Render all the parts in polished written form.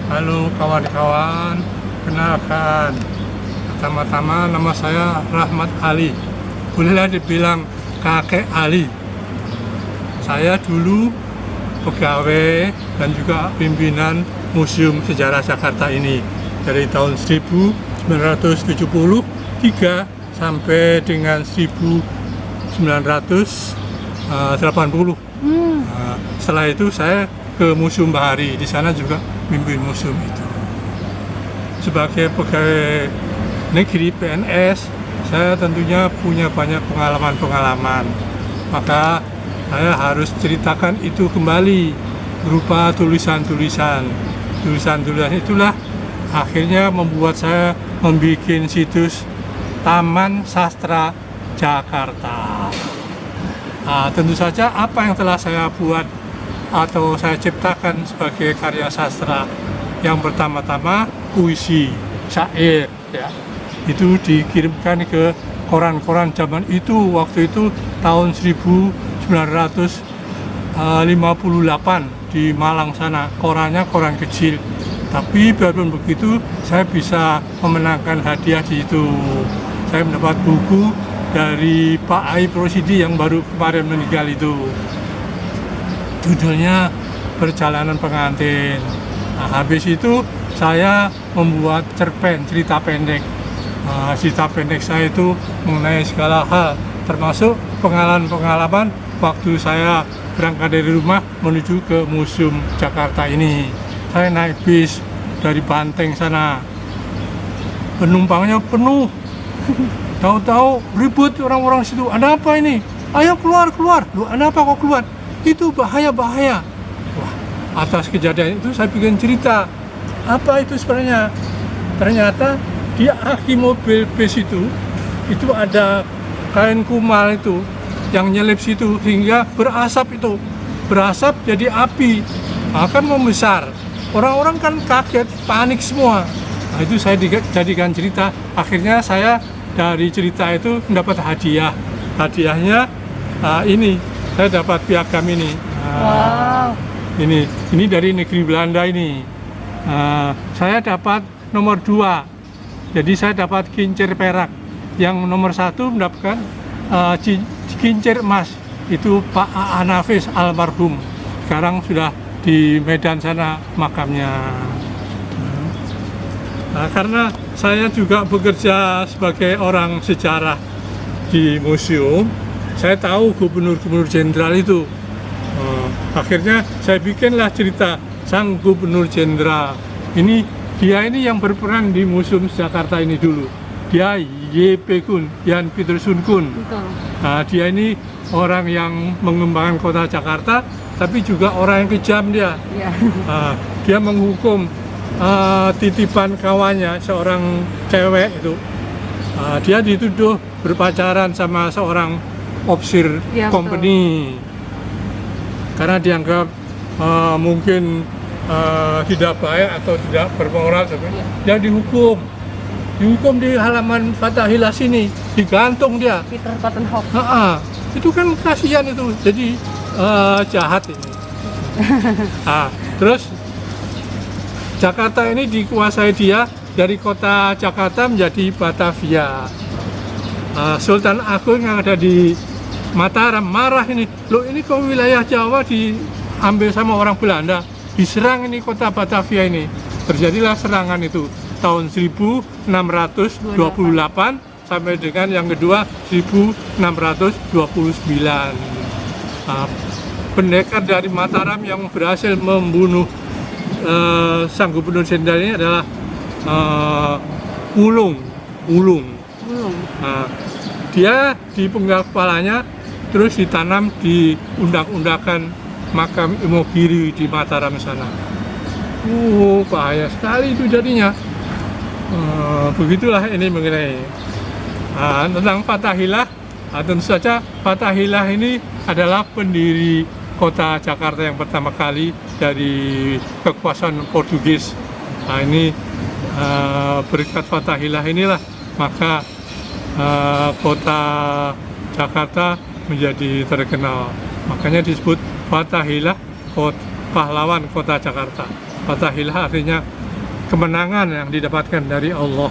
Halo kawan-kawan, kenalkan, pertama-tama nama saya Rahmat Ali, bolehlah dibilang kakek Ali. Saya dulu pegawai dan juga pimpinan Museum Sejarah Jakarta ini dari tahun 1973 sampai dengan 1980. Setelah itu saya ke Museum Bahari, di sana juga mimpin museum itu. Sebagai pegawai negeri PNS, saya tentunya punya banyak pengalaman-pengalaman. Maka saya harus ceritakan itu kembali berupa tulisan-tulisan. Tulisan-tulisan itulah akhirnya membuat saya membuat situs Taman Sastra Jakarta. Tentu saja apa yang telah saya buat atau saya ciptakan sebagai karya sastra, yang pertama-tama puisi, syair, ya, itu dikirimkan ke koran-koran zaman itu. Waktu itu tahun 1958 di Malang sana, korannya koran kecil, tapi biarpun begitu saya bisa memenangkan hadiah di itu. Saya mendapat buku dari Pak Ai Prosidi yang baru kemarin meninggal itu. Judulnya Perjalanan Pengantin. Habis itu saya membuat cerpen, cerita pendek. Cerita pendek saya itu mengenai segala hal, termasuk pengalaman-pengalaman waktu saya berangkat dari rumah menuju ke Museum Jakarta ini. Saya naik bis dari Banteng sana, penumpangnya penuh. Tahu-tahu ribut orang-orang situ, ada apa ini? Ayo keluar. Loh, ada apa kok keluar? Itu bahaya. Wah, atas kejadian itu saya bikin cerita. Apa itu sebenarnya? Ternyata di aki mobil bis itu ada kain kumal itu yang nyelip situ hingga berasap itu. Berasap jadi api, akan membesar. Orang-orang kan kaget, panik semua. Nah, itu saya jadikan cerita. Akhirnya saya dari cerita itu mendapat hadiah. Hadiahnya ini, saya dapat piagam ini. Wow. Ini dari negeri Belanda ini. Saya dapat nomor 2. Jadi saya dapat kincir perak. Yang nomor 1 mendapatkan kincir emas. Itu Pak A.A. Nafis almarhum. Sekarang sudah di Medan sana makamnya. Karena saya juga bekerja sebagai orang sejarah di museum, saya tahu gubernur-gubernur jenderal itu. Akhirnya saya bikinlah cerita sang gubernur jenderal. Dia ini yang berperan di Museum Jakarta ini dulu. Dia Y.P. Kun, Jan Pieterszoon Kun. Nah, dia ini orang yang mengembangkan kota Jakarta, tapi juga orang yang kejam dia. Ya. Dia menghukum titipan kawannya, seorang cewek itu. Dia dituduh berpacaran sama seorang opsir Ya, company. Karena dianggap mungkin tidak baik atau tidak bermoral, dia dihukum di halaman Fathahillah sini, digantung dia. Peter Cottonhop. Itu kan kasihan itu, jadi jahat ini. Terus Jakarta ini dikuasai dia, dari kota Jakarta menjadi Batavia. Sultan Agung yang ada di Mataram marah ini, loh ini kok wilayah Jawa diambil sama orang Belanda, diserang ini kota Batavia ini. Terjadilah serangan itu tahun 1628 sampai dengan yang kedua 1629. Pendekar dari Mataram yang berhasil membunuh sang gubernur jenderal ini adalah Ulung. Dia dipenggal kepalanya, terus ditanam di undak-undakan makam Imogiri di Mataram sana. Bahaya sekali itu jadinya. Begitulah ini mengenai tentang Fathahillah. Tentu saja Fathahillah ini adalah pendiri kota Jakarta yang pertama kali dari kekuasaan Portugis. Ini berkat Fathahillah inilah maka kota Jakarta menjadi terkenal. Makanya disebut Fathahillah, pahlawan kota Jakarta. Fathahillah artinya kemenangan yang didapatkan dari Allah.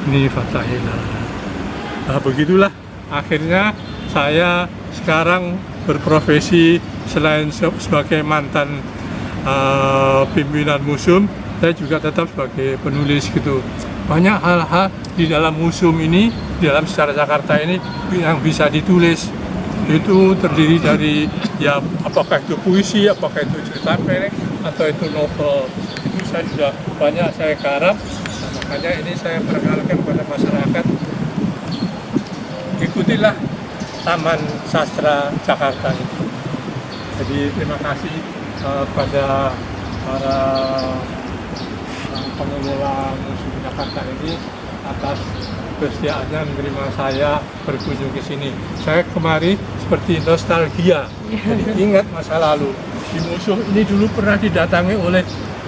Ini Fathahillah. Nah, begitulah akhirnya saya sekarang berprofesi selain sebagai mantan pimpinan museum, saya juga tetap sebagai penulis gitu. Banyak hal-hal di dalam museum ini, di dalam sejarah Jakarta ini yang bisa ditulis. Itu terdiri dari ya apakah itu puisi, apakah itu cerita pendek, atau itu novel. Itu saya sudah banyak saya garap. Nah, makanya ini saya perkenalkan kepada masyarakat. Ikutilah Taman Sastra Jakarta itu. Jadi terima kasih kepada para pengelola Museum Jakarta ini atas kesediaannya menerima saya berkunjung ke sini. Saya kemari seperti nostalgia, jadi ingat masa lalu. Di museum ini dulu pernah didatangi oleh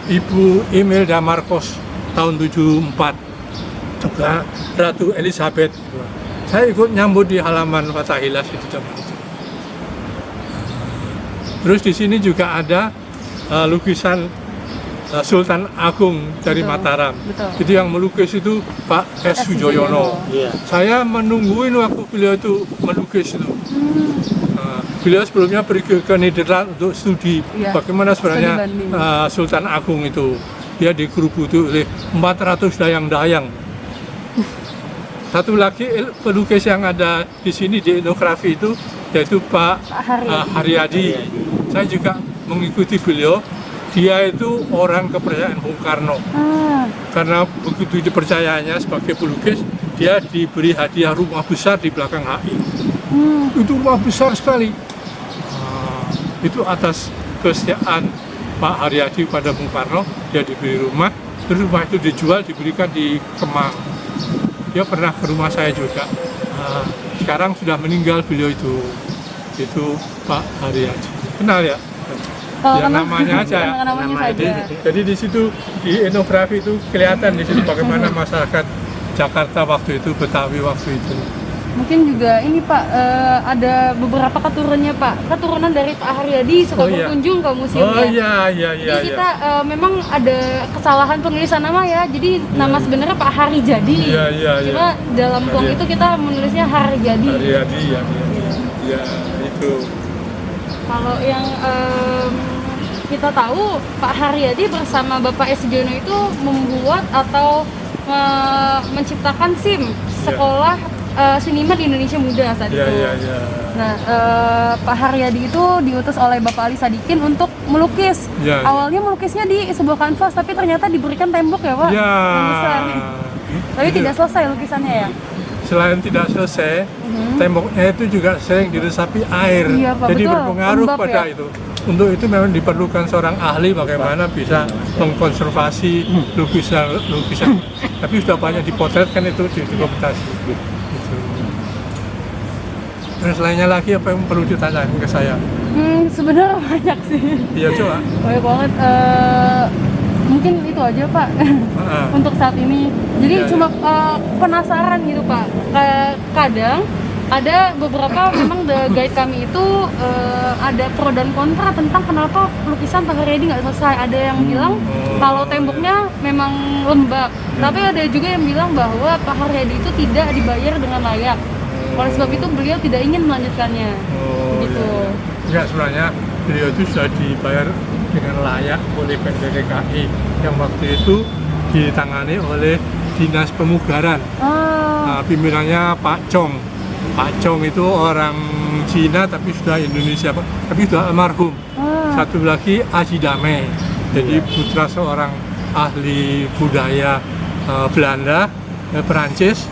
Ibu Imelda Marcos tahun 74, juga Ratu Elizabeth. Saya ikut nyambut di halaman Fathahillah itu zaman itu. Terus di sini juga ada lukisan Sultan Agung dari Mataram. Betul. Itu yang melukis itu Pak S. Sujoyono. Iya. Saya menungguin waktu beliau itu melukis itu. Beliau sebelumnya pergi ke Nederland untuk studi Iya. bagaimana sebenarnya Studi banding. Sultan Agung itu. Dia dikerubuti oleh 400 dayang-dayang. Satu lagi pelukis yang ada di sini di etnografi itu yaitu Pak Haryadi. Saya juga mengikuti beliau. Dia itu orang kepercayaan Bung Karno. Karena begitu dipercayanya sebagai pelukis, dia diberi hadiah rumah besar di belakang HI. Itu rumah besar sekali. Itu atas kesetiaan Pak Haryadi pada Bung Karno, dia diberi rumah, terus rumah itu dijual, diberikan di Kemang. Dia pernah ke rumah saya juga. Sekarang sudah meninggal beliau itu Pak Haryadi. Kenal ya? Ya namanya aja. Namanya saja. Jadi di situ di etnografi itu kelihatan di situ bagaimana masyarakat Jakarta waktu itu, Betawi waktu itu. Mungkin juga ini Pak, ada beberapa keturunannya Pak, keturunan dari Pak Haryadi suka berkunjung ke museumnya. Oh iya. Jadi kita memang ada kesalahan penulisan nama ya. Jadi nama sebenarnya Pak Harijadi. Iya. Cuma dalam blog itu kita menulisnya Haryadi. Haryadi ya. Ya itu. Kalau yang kita tahu Pak Haryadi bersama Bapak S. Sujoyono itu membuat atau menciptakan SIM, Sekolah Seniman di Indonesia Muda saat itu. Iya. Nah, Pak Haryadi itu diutus oleh Bapak Ali Sadikin untuk melukis. Ya. Awalnya melukisnya di sebuah kanvas, tapi ternyata diberikan tembok ya Pak, Ya. yang besar. Tapi Itu. tidak selesai lukisannya ya. Selain tidak selesai, temboknya itu juga sering diresapi air. Iya, Pak, Jadi betul. berpengaruh Lembab pada ya? itu. Untuk itu memang diperlukan seorang ahli bagaimana bisa mengkonservasi lukisan. Tapi sudah banyak dipotretkan itu di dokumentasi. Gitu. Terus lainnya lagi apa yang perlu ditanyakan ke saya? Sebenarnya banyak sih. Iya coba. Banyak banget. Mungkin itu aja Pak untuk saat ini. Jadi Iya, cuma penasaran gitu Pak. Kadang ada beberapa memang the guide kami itu ada pro dan kontra tentang kenapa lukisan Pak Haryadi nggak selesai. Ada yang bilang kalau temboknya memang lembab, tapi ada juga yang bilang bahwa Pak Haryadi itu tidak dibayar dengan layak. Oleh sebab itu beliau tidak ingin melanjutkannya. Gitu. Enggak, sebenarnya beliau itu sudah dibayar dengan layak oleh Pemda DKI yang waktu itu ditangani oleh Dinas Pemugaran. Pimpinannya Pak Chong. Pak Chong itu orang Cina tapi sudah Indonesia, tapi sudah almarhum. Satu lagi Aji Dame, jadi putra seorang ahli budaya Belanda, Perancis.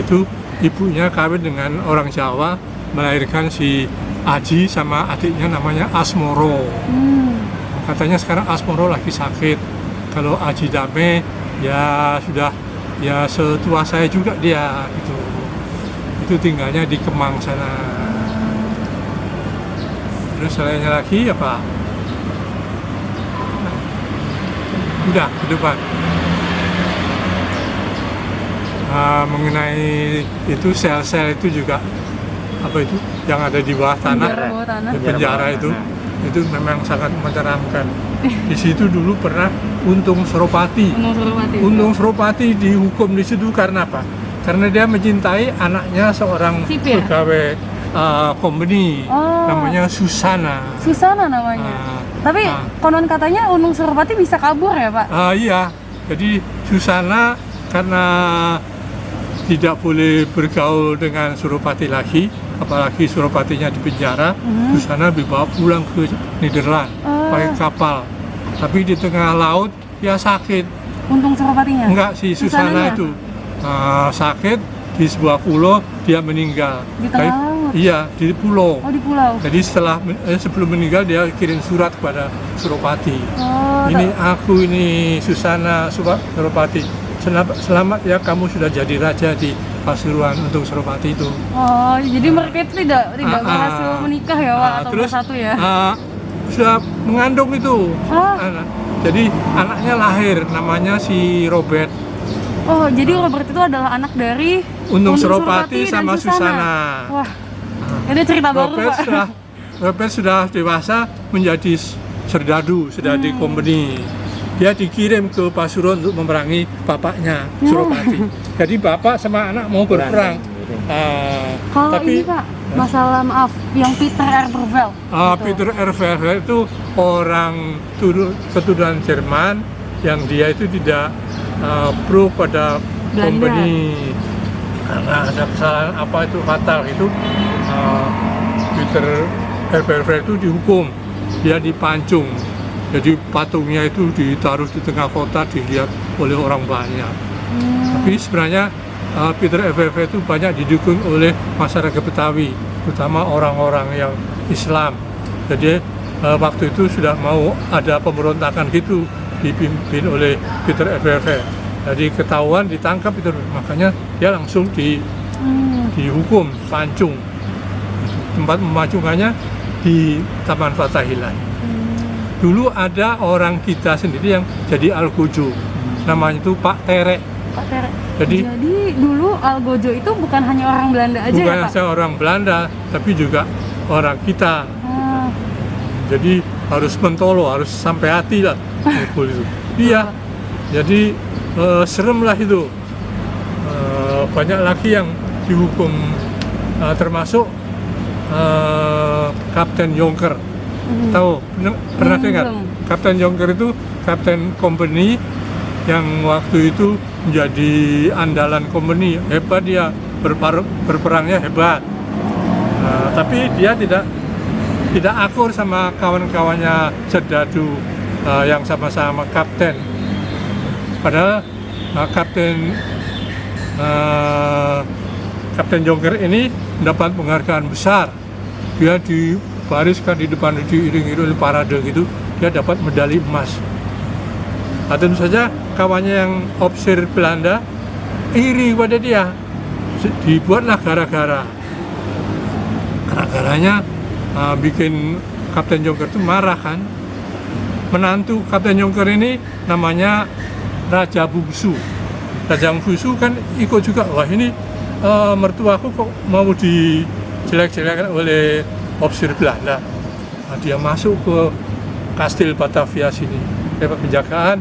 Itu ibunya kawin dengan orang Jawa, melahirkan si Aji sama adiknya namanya Asmoro. Katanya sekarang Asmoro lagi sakit. Kalau Aji Dame ya sudah ya setua saya juga dia gitu. Itu tinggalnya di Kemang sana. Terus selainnya lagi apa? Udah ke depan. Mengenai itu sel-sel itu juga apa itu yang ada di bawah tanah, Penjara bawah tanah. di penjara itu itu memang sangat menyeramkan. Di situ dulu pernah Untung Suropati. Untung Suropati dihukum di situ karena apa? Karena dia mencintai anaknya seorang Sipir. pegawai company, Oh. namanya Susana. Susana namanya. Tapi konon katanya Untung Suropati bisa kabur ya Pak? Iya, jadi Susana karena tidak boleh bergaul dengan Suropati lagi, apalagi Suropatinya di penjara, Susana dibawa pulang ke Nederland pakai kapal. Tapi di tengah laut dia sakit. Untung Suropatinya? Enggak, si Susana Susananya? itu sakit di sebuah pulau, dia meninggal. Di tengah laut? Iya, di pulau. Oh di pulau? Jadi sebelum meninggal dia kirim surat kepada Suropati. Oh, Ini aku ini Susana Suropati. Selamat ya, kamu sudah jadi raja di Pasuruan Untung Suropati itu. oh jadi mereka itu tidak berhasil menikah ya Pak? Atau Terus bersatu ya? sudah mengandung itu. Jadi anaknya lahir, namanya si Robert. Oh jadi Robert itu adalah anak dari Untung Suropati dan sama Susana. Wah, ini cerita baru Pak. Robert sudah dewasa menjadi serdadu di company. Dia dikirim ke Pasuruan untuk memerangi bapaknya Suropati. Jadi bapak sama anak mau berperang. Kalau Tapi ini Pak, masalah maaf, yang Peter R. Vervel. Peter R. Vervel itu orang keturunan Jerman yang dia itu tidak pro pada Belanda. company karena ada kesalahan apa itu fatal itu. Peter R. Vervel itu dihukum, dia dipancung. Jadi patungnya itu ditaruh di tengah kota, dilihat oleh orang banyak. Tapi sebenarnya Peter R. Vervel itu banyak didukung oleh masyarakat Betawi, terutama orang-orang yang Islam. Jadi waktu itu sudah mau ada pemberontakan gitu, dipimpin oleh Peter R. Vervel. Jadi ketahuan, ditangkap itu, makanya dia langsung dihukum, pancung. Tempat memacungannya di Taman Fathahillah. Dulu ada orang kita sendiri yang jadi algojo, namanya itu Pak Terek. Pak Terek. Jadi dulu algojo itu bukan hanya orang Belanda aja bukan ya Pak? hanya orang Belanda, tapi juga orang kita. Jadi harus mentolo, harus sampai hati lah mukul itu. Iya, jadi serem lah itu. Banyak lagi yang dihukum, termasuk Kapten Jonker. Tahu? Pernah dengar? Kapten Jonker itu kapten company yang waktu itu menjadi andalan company. Hebat dia, berperangnya hebat. Tapi dia tidak akur sama kawan-kawannya serdadu yang sama-sama kapten. Padahal Kapten Jonker ini mendapat penghargaan besar. Dia dibariskan di depan, diiring-iring parade gitu, dia dapat medali emas. Nah, tentu saja kawannya yang ofisir Belanda iri pada dia. Dibuatlah gara-gara. Gara-garanya bikin Kapten Jonker itu marah kan. Menantu Kapten Jonker ini namanya Raja Bungsu. Raja Bungsu kan ikut juga, wah ini mertuaku kok mau dijelek-jelekan oleh ofisir Belanda. Nah, dia masuk ke Kastil Batavia sini, dapat penjagaan.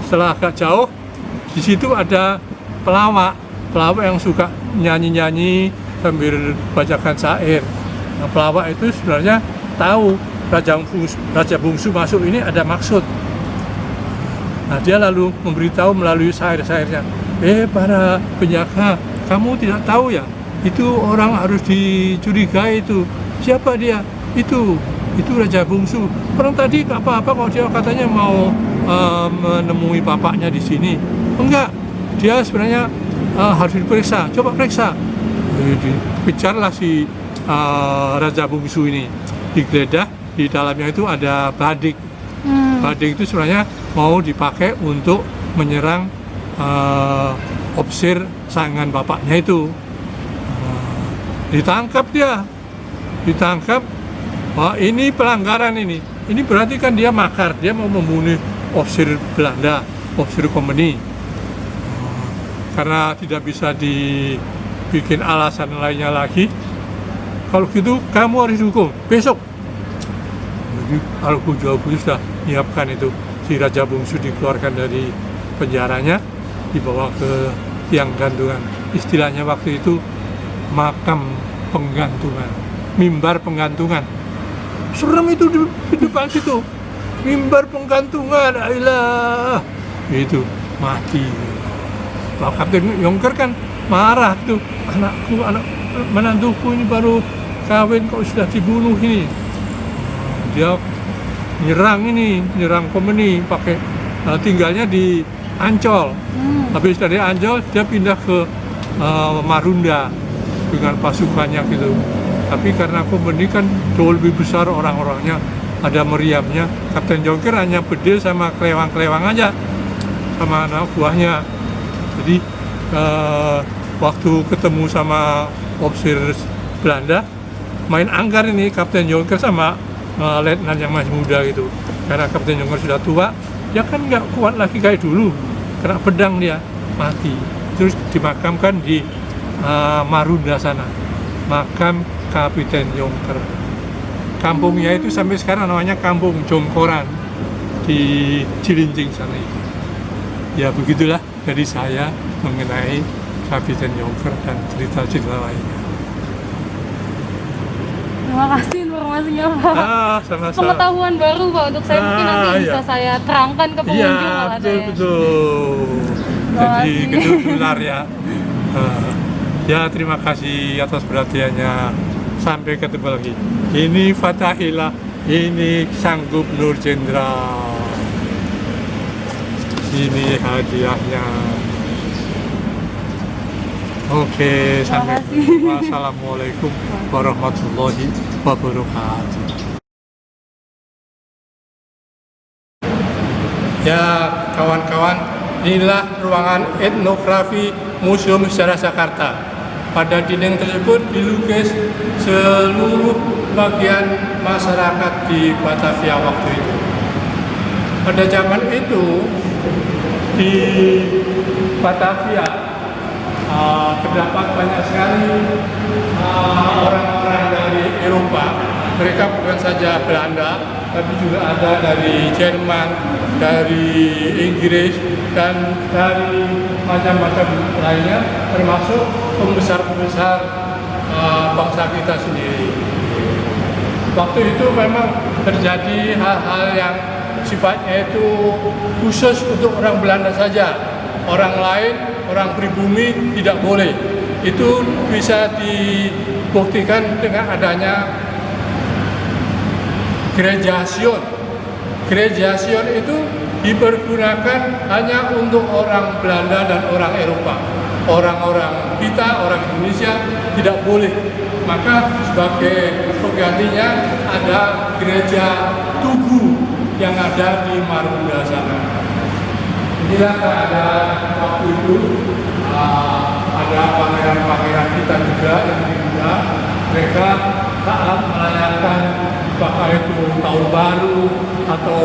Setelah agak jauh, di situ ada pelawak yang suka nyanyi-nyanyi sambil bacakan syair. Nah, pelawak itu sebenarnya tahu Raja Bungsu masuk ini ada maksud. Nah, dia lalu memberitahu melalui syair-syairnya, para penjaga, kamu tidak tahu ya, itu orang harus dicurigai itu. Siapa dia? Itu Raja Bungsu. Orang tadi nggak apa-apa kok, dia katanya mau menemui bapaknya di sini. Enggak, dia sebenarnya harus diperiksa. Coba periksa. Dikejarlah si Raja Bungsu ini, digeledah, di dalamnya itu ada badik. Badik itu sebenarnya mau dipakai untuk menyerang ofisir saingan bapaknya itu. Ditangkap dia, wah ini pelanggaran ini berarti kan dia makar, dia mau membunuh ofisir Belanda, ofisir company. Karena tidak bisa dibikin alasan lainnya lagi, kalau gitu kamu harus dihukum besok. Jadi Al-Kujawi sudah menyiapkan itu, si Raja Bungsu dikeluarkan dari penjaranya, dibawa ke tiang gantungan. Istilahnya waktu itu makam penggantungan, mimbar penggantungan. Serem itu di depan situ, mimbar penggantungan, ailah, itu mati. Pak Kapten Yongker kan marah tuh, anak menantuku ini baru kawin kok sudah dibunuh ini. Dia nyerang Komeni pakai tinggalnya di Ancol. Habis dari Ancol dia pindah ke Marunda dengan pasukannya gitu. Tapi karena Komeni kan jauh lebih besar orang-orangnya, ada meriamnya, Kapten Yongker hanya bedil sama kelewang-kelewang aja sama anak buahnya. Jadi waktu ketemu sama ofisir Belanda, main anggar ini Kapten Yongker sama letnan yang masih muda gitu. Karena Kapten Yongker sudah tua, dia kan nggak kuat lagi kayak dulu, kena pedang dia, mati. Terus dimakamkan di Marunda sana, makam Kapten Yongker. Kampungnya itu sampai sekarang namanya Kampung Jongkoran di Cilincing sana itu. Ya begitulah dari saya mengenai Kapten Yongker dan cerita-cerita lainnya. Terima kasih informasinya Pak. Sama-sama. Pengetahuan baru Pak untuk saya, mungkin nanti bisa saya terangkan ke pengunjung kalau ada ya. Betul. Jadi kedudular ya. Ya terima kasih atas perhatiannya. Sampai ketemu lagi. Ini Fatahillah, ini Sanggup Nur Jenderal. Ini hadiahnya. Oke, sampai jumpa. Wassalamualaikum warahmatullahi wabarakatuh. Ya, kawan-kawan, inilah ruangan etnografi Museum Sejarah Jakarta. Pada dinding tersebut dilukis seluruh bagian masyarakat di Batavia waktu itu. Pada zaman itu di Batavia terdapat banyak sekali orang-orang dari Eropa. Mereka bukan saja Belanda, tapi juga ada dari Jerman, dari Inggris, dan dari macam-macam lainnya, termasuk pembesar-pembesar bangsa kita sendiri. Waktu itu memang terjadi hal-hal yang sifatnya itu khusus untuk orang Belanda saja. Orang lain, orang pribumi tidak boleh. Itu bisa dibuktikan dengan adanya Gerejasiun. Gerejasiun itu dipergunakan hanya untuk orang Belanda dan orang Eropa. Orang-orang kita, orang Indonesia tidak boleh. Maka sebagai penggantinya ada gereja Tugu yang ada di Marunda sana. Inilah keadaan waktu itu. Ada pangeran-pangeran kita juga yang diundang. Mereka saat merayakan apakah itu tahun baru atau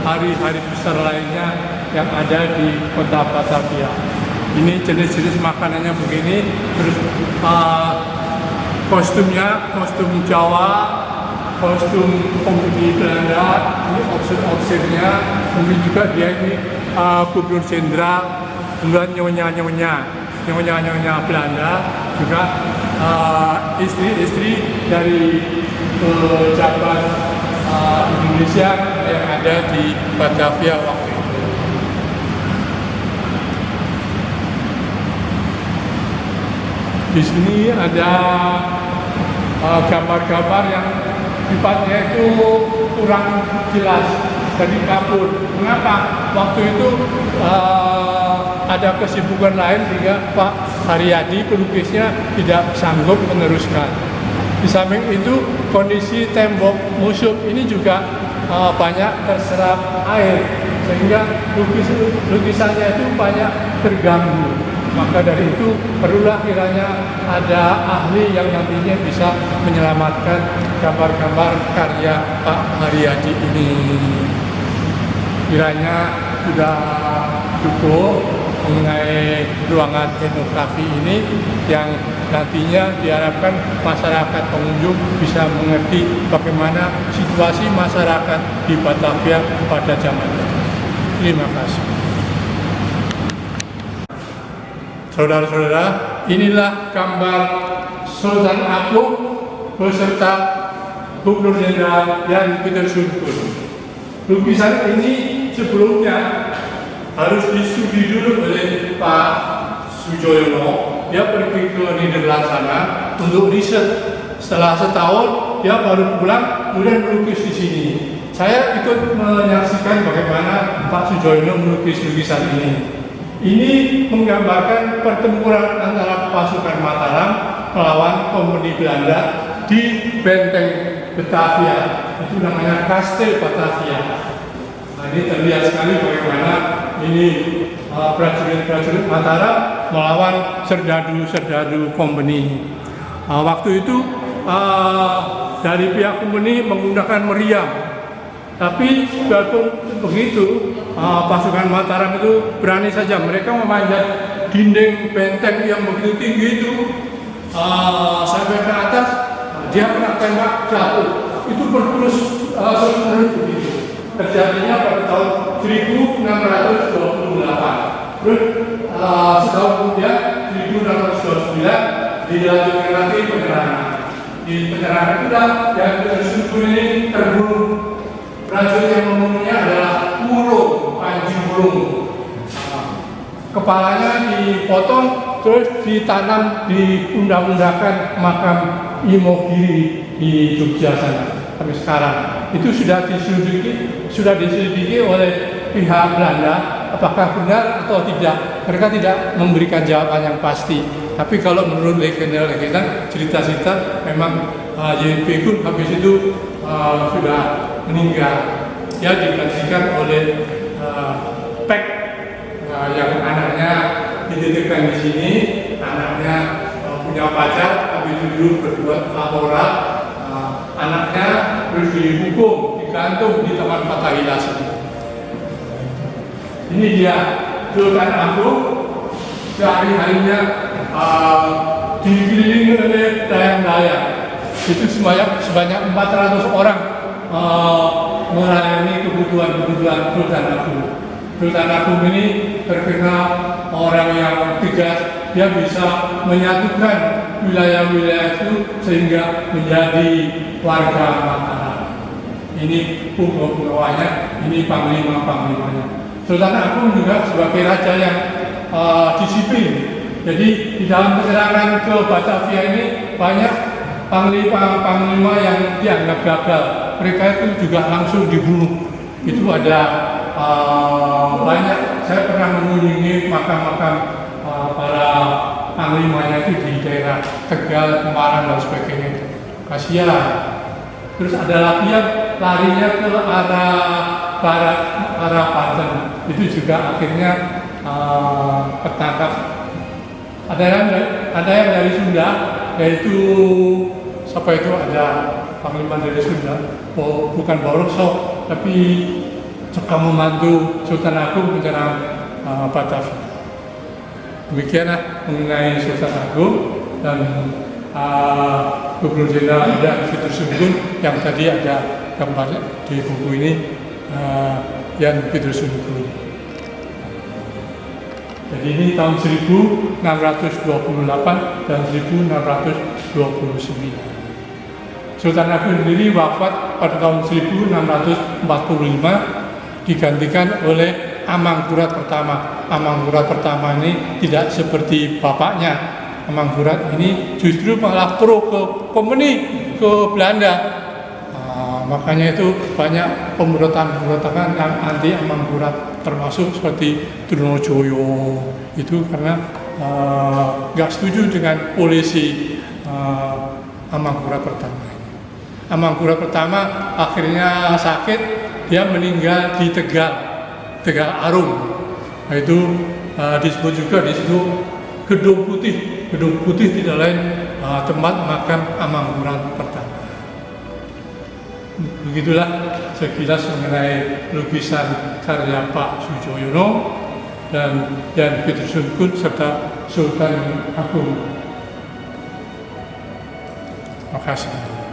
hari-hari besar lainnya yang ada di kota Batavia. Ini jenis-jenis makanannya begini. Terus kostumnya kostum Jawa, kostum pemudi Belanda, ini opsir-opsirnya. Mungkin juga dia ini Gubernur Jenderal, kemudian nyonya Belanda, juga istri-istri dari pejabat Indonesia yang ada di Batavia waktu itu. Di sini ada gambar-gambar yang sifatnya itu kurang jelas, jadi kabur. Mengapa? Waktu itu ada kesibukan lain sehingga Pak Haryadi pelukisnya tidak sanggup meneruskan. Di samping itu kondisi tembok museum ini juga banyak terserap air sehingga lukisannya itu banyak terganggu. Maka dari itu perlulah kiranya ada ahli yang nantinya bisa menyelamatkan gambar-gambar karya Pak Haryadi ini. Kiranya sudah cukup. mengenai ruangan etnografi ini yang nantinya diharapkan masyarakat pengunjung bisa mengerti bagaimana situasi masyarakat di Batavia pada zaman itu. Terima kasih. Saudara-saudara, inilah gambar Sultan Agung beserta Gubernur Jenderal Jan Pieterszoon. Lukisan ini sebelumnya harus distudi dulu oleh Pak Soedjojono. Dia pergi ke Nederland sana untuk riset. Setelah setahun dia baru pulang, kemudian melukis di sini. Saya ikut menyaksikan bagaimana Pak Soedjojono melukis lukisan ini. Ini menggambarkan pertempuran antara pasukan Mataram melawan Kompeni Belanda di Benteng Batavia. Itu namanya Kastel Batavia. Nah, ini terlihat sekali bagaimana ini prajurit-prajurit Mataram melawan serdadu-serdadu Kompeni. Waktu itu dari pihak Kompeni menggunakan meriam, tapi begitu pasukan Mataram itu berani saja, mereka memanjat dinding benteng yang begitu tinggi itu sampai ke atas, dia kena tembak jatuh. Itu berterus begitu. Terjadinya pada tahun 1628. Terus setahun kemudian 1629 dilanjutkan lagi penyerangan. Di penyerangan itu yang tersebut ini terbunuh. Prajurit yang membunuhnya adalah Wulung Panji Wulung. Kepalanya dipotong terus ditanam di undang-undangkan makam Imogiri di Jogja sana sampai sekarang. Itu sudah diselidiki oleh pihak Belanda apakah benar atau tidak. Mereka tidak memberikan jawaban yang pasti. Tapi kalau menurut legenda cerita-cerita memang J.P. Kun habis itu sudah meninggal. Dia digantikan oleh Pek yang anaknya dititipkan di sini. Anaknya punya pacar, habis itu dulu berbuat amoral. Anaknya terus dihukum, digantung di Taman Fathahillah sini. Ini dia Sultan Agung, sehari-harinya dikelilingi oleh layang-layang. Itu sebanyak 400 orang melayani kebutuhan Sultan Agung. Sultan Agung ini terkenal orang yang tegas. Dia bisa menyatukan wilayah-wilayah itu sehingga menjadi warga Mataram. Ini punggawa-punggawanya, ini panglima-panglimanya. Sultan Agung juga sebagai raja yang disiplin. Jadi di dalam penyerangan ke Batavia ini banyak panglima yang dianggap gagal. Mereka itu juga langsung dibunuh. Itu ada banyak. Saya pernah mengunjungi makam-makam para panglimanya itu di daerah Tegal, Semarang dan sebagainya. Kasihan. Terus ada lagi yang larinya ke arah barat, arah Banten. Itu juga akhirnya tertangkap. Ada yang dari Sunda, yaitu siapa itu, ada panglima dari Sunda, bukan Borokso, tapi suka membantu Sultan Agung menyerang Batavia. Demikianlah mengenai Sultan Agung dan Gubernur Jenderal Jan Pieterszoon yang tadi ada gambar di buku ini, Jan Pieterszoon. Jadi ini tahun 1628 dan 1629. Sultan Agung sendiri wafat pada tahun 1645, digantikan oleh Amangkurat pertama. Amangkurat pertama ini tidak seperti bapaknya. Amangkurat ini justru malah pro ke Kompeni, ke Belanda. Makanya itu banyak pemberontakan yang anti Amangkurat, termasuk seperti Trunojoyo itu karena nggak setuju dengan polisi Amangkurat pertama. Amangkurat pertama akhirnya sakit, dia meninggal di Tegal Arum. Nah, itu disebut juga di situ Gedung Putih. Gedung Putih tidak lain tempat makam Amangkurat pertama. Begitulah sekilas mengenai lukisan karya Pak Soedjojono dan Yan Pieterszoon serta Sultan Agung. Terima kasih.